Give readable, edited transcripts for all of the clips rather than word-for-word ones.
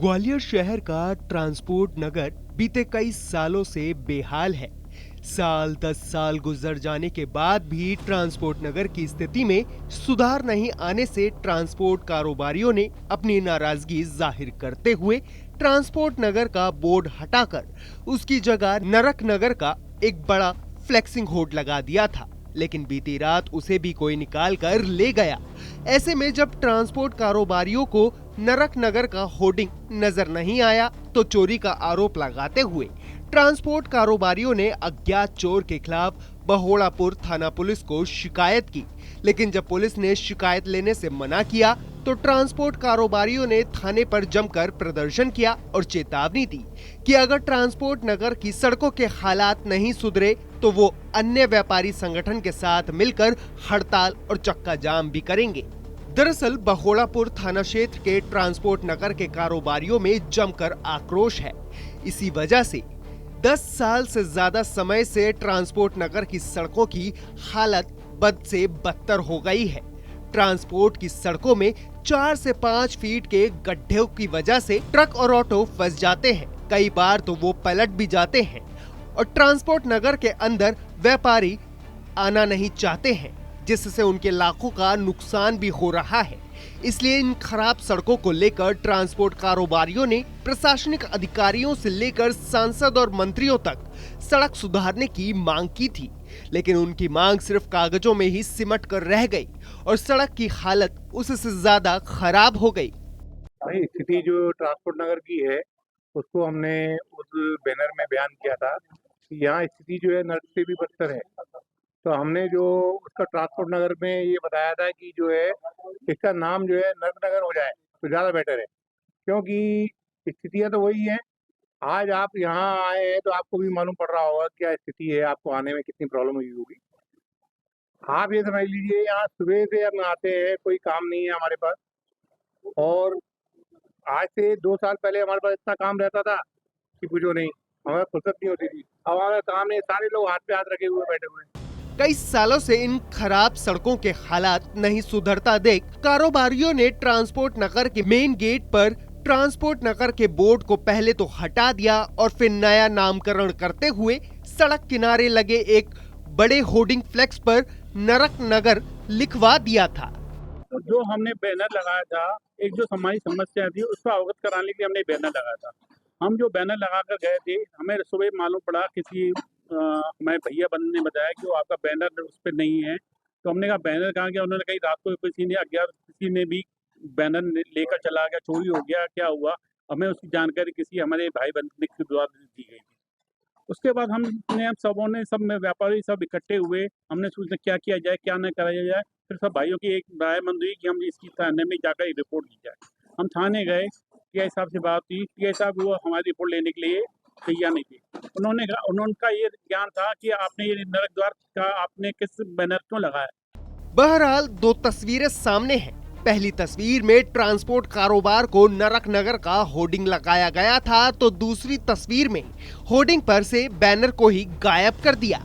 ग्वालियर शहर का ट्रांसपोर्ट नगर बीते कई सालों से बेहाल है। साल 10 साल गुजर जाने के बाद भी ट्रांसपोर्ट नगर की स्थिति में सुधार नहीं आने से ट्रांसपोर्ट कारोबारियों ने अपनी नाराजगी जाहिर करते हुए ट्रांसपोर्ट नगर का बोर्ड हटाकर उसकी जगह नरक नगर का एक बड़ा फ्लेक्सिंग होर्ड लगा दिया था, लेकिन बीती रात उसे भी कोई निकाल कर ले गया। ऐसे में जब ट्रांसपोर्ट कारोबारियों को नरक नगर का होर्डिंग नजर नहीं आया तो चोरी का आरोप लगाते हुए ट्रांसपोर्ट कारोबारियों ने अज्ञात चोर के खिलाफ बहोड़ापुर थाना पुलिस को शिकायत की, लेकिन जब पुलिस ने शिकायत लेने से मना किया तो ट्रांसपोर्ट कारोबारियों ने थाने पर जमकर प्रदर्शन किया और चेतावनी दी कि अगर ट्रांसपोर्ट नगर की सड़कों के हालात नहीं सुधरे तो वो अन्य व्यापारी संगठन के साथ मिलकर हड़ताल और चक्का जाम भी करेंगे। दरअसल बहोड़ापुर थाना क्षेत्र के ट्रांसपोर्ट नगर के कारोबारियों में जमकर आक्रोश है। इसी वजह से 10 साल से ज्यादा समय से ट्रांसपोर्ट नगर की सड़कों की हालत बद से बदतर हो गई है। ट्रांसपोर्ट की सड़कों में 4 से 5 फीट के गड्ढों की वजह से ट्रक और ऑटो फंस जाते हैं, कई बार तो वो पलट भी जाते हैं और ट्रांसपोर्ट नगर के अंदर व्यापारी आना नहीं चाहते हैं, जिससे उनके लाखों का नुकसान भी हो रहा है। इसलिए इन खराब सड़कों को लेकर ट्रांसपोर्ट कारोबारियों ने प्रशासनिक अधिकारियों से लेकर सांसद और मंत्रियों तक सड़क सुधारने की मांग की थी, लेकिन उनकी मांग सिर्फ कागजों में ही सिमट कर रह गई और सड़क की हालत उससे ज्यादा खराब हो गई। स्थिति जो ट्रांसपोर्ट नगर की है उसको हमने उस बैनर में बयान किया था कि यहाँ स्थिति जो है नर्क से भी बदतर है। तो हमने जो उसका ट्रांसपोर्ट नगर में ये बताया था कि जो है इसका नाम जो है नर्क नगर हो जाए तो ज़्यादा बेटर है, क्योंकि स्थितियाँ तो वही हैं। आज आप यहाँ आए हैं तो आपको भी मालूम पड़ रहा होगा क्या स्थिति है, आपको आने में कितनी प्रॉब्लम हुई होगी। आप ये समझ लीजिए यहाँ सुबह से हम आते हैं, कोई काम नहीं है हमारे पास, और आज से 2 साल पहले हमारे पास इतना काम रहता था कि पूछो नहीं, हमारा फुर्सत नहीं होती थी। अब हमारा काम नहीं, सारे लोग हाथ पे हाथ रखे हुए बैठे हुए हैं। कई सालों से इन खराब सड़कों के हालात नहीं सुधरता देख कारोबारियों ने ट्रांसपोर्ट नगर के मेन गेट पर ट्रांसपोर्ट नगर के बोर्ड को पहले तो हटा दिया और फिर नया नामकरण करते हुए सड़क किनारे लगे एक बड़े होर्डिंग फ्लेक्स पर नरक नगर लिखवा दिया था। जो हमने बैनर लगाया था, एक जो हमारी समस्या थी उसको अवगत कराने के लिए हमने बैनर लगाया था। हम जो बैनर लगा कर गए थे, हमें सुबह मालूम पड़ा किसी हमारे भैया बंधु ने बताया कि वो आपका बैनर उस पर नहीं है। तो हमने कहा बैनर कहाँ गया? उन्होंने कही रात को किसी ने अज्ञात किसी ने भी बैनर लेकर चला गया, चोरी हो गया, क्या हुआ। हमें उसकी जानकारी किसी हमारे भाई बंधु के द्वारा दी गई थी। उसके बाद हमने सबों ने सब में व्यापारी सब इकट्ठे हुए, हमने सोचा क्या किया जाए, क्या न कराया जाए। फिर सब भाइयों की एक राय मंद हुई कि हम इसकी थाने में जाकर रिपोर्ट की जाए। हम थाने गए, टीआई साहब से बात हुई, टीआई साहब वो हमारी रिपोर्ट लेने के लिए तैयार नहीं थे। उनका ये ज्ञान था कि आपने ये नरक द्वार का आपने किस बैनर क्यों लगाया। बहरहाल दो तस्वीरें सामने हैं। पहली तस्वीर में ट्रांसपोर्ट कारोबार को नरक नगर का होर्डिंग लगाया गया था, तो दूसरी तस्वीर में होर्डिंग पर से बैनर को ही गायब कर दिया।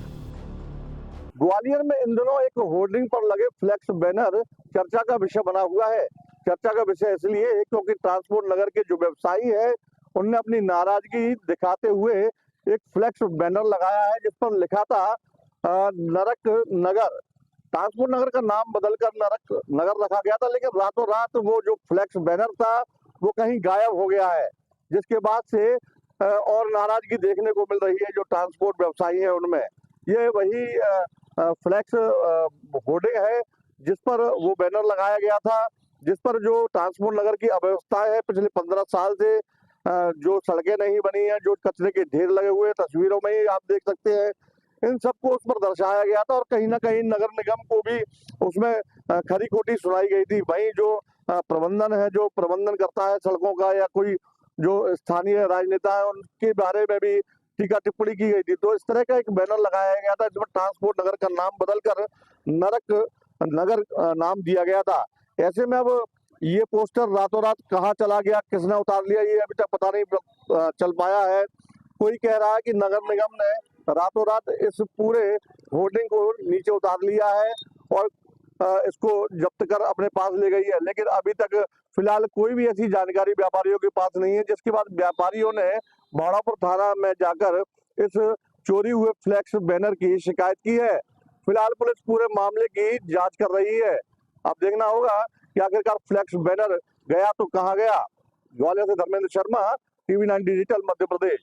ग्वालियर में इन दिनों एक होर्डिंग पर लगे फ्लेक्स बैनर चर्चा का विषय बना हुआ है। चर्चा का विषय इसलिए है क्योंकि ट्रांसपोर्ट नगर के जो व्यवसायी है उनने अपनी नाराजगी दिखाते हुए एक फ्लेक्स बैनर लगाया है जिस पर लिखा था नरक नगर। ट्रांसपोर्ट नगर का नाम बदलकर नरक नगर रखा गया था, लेकिन रातों रात वो जो फ्लेक्स बैनर था वो कहीं गायब हो गया है, जिसके बाद से और नाराजगी देखने को मिल रही है जो ट्रांसपोर्ट व्यवसायी है उनमें। ये वही फ्लेक्स होर्डिंग है जिस पर वो बैनर लगाया गया था, जिस पर जो ट्रांसपोर्ट नगर की अव्यवस्था है पिछले 15 साल से, जो सड़कें नहीं बनी है, जो कचरे के ढेर लगे हुए तस्वीरों में ही आप देख सकते हैं, इन सबको उस पर दर्शाया गया था और कहीं ना कहीं नगर निगम को भी उसमें खरी खोटी सुनाई गई थी। वहीं जो प्रबंधन है, जो प्रबंधन करता है सड़कों का, या कोई जो स्थानीय राजनेता है उनके बारे में भी टीका टिप्पणी की गई थी। तो इस तरह का एक बैनर लगाया गया था जिसमें ट्रांसपोर्ट नगर का नाम बदलकर नरक नगर नाम दिया गया था। ऐसे में अब ये पोस्टर रातों रात कहाँ चला गया, किसने उतार लिया, ये अभी तक पता नहीं चल पाया है। कोई कह रहा है कि नगर निगम ने रातों रात इस पूरे होर्डिंग को नीचे उतार लिया है और इसको जब्त कर अपने पास ले गई है, लेकिन अभी तक फिलहाल कोई भी ऐसी जानकारी व्यापारियों के पास नहीं है, जिसके बाद व्यापारियों ने भाड़ापुर थाना में जाकर इस चोरी हुए फ्लैक्स बैनर की शिकायत की है। फिलहाल पुलिस पूरे मामले की जांच कर रही है। अब देखना होगा कि आखिरकार फ्लैक्स बैनर गया तो कहां गया। ग्वालियर से धर्मेंद्र शर्मा, टीवी 9 डिजिटल, मध्य प्रदेश।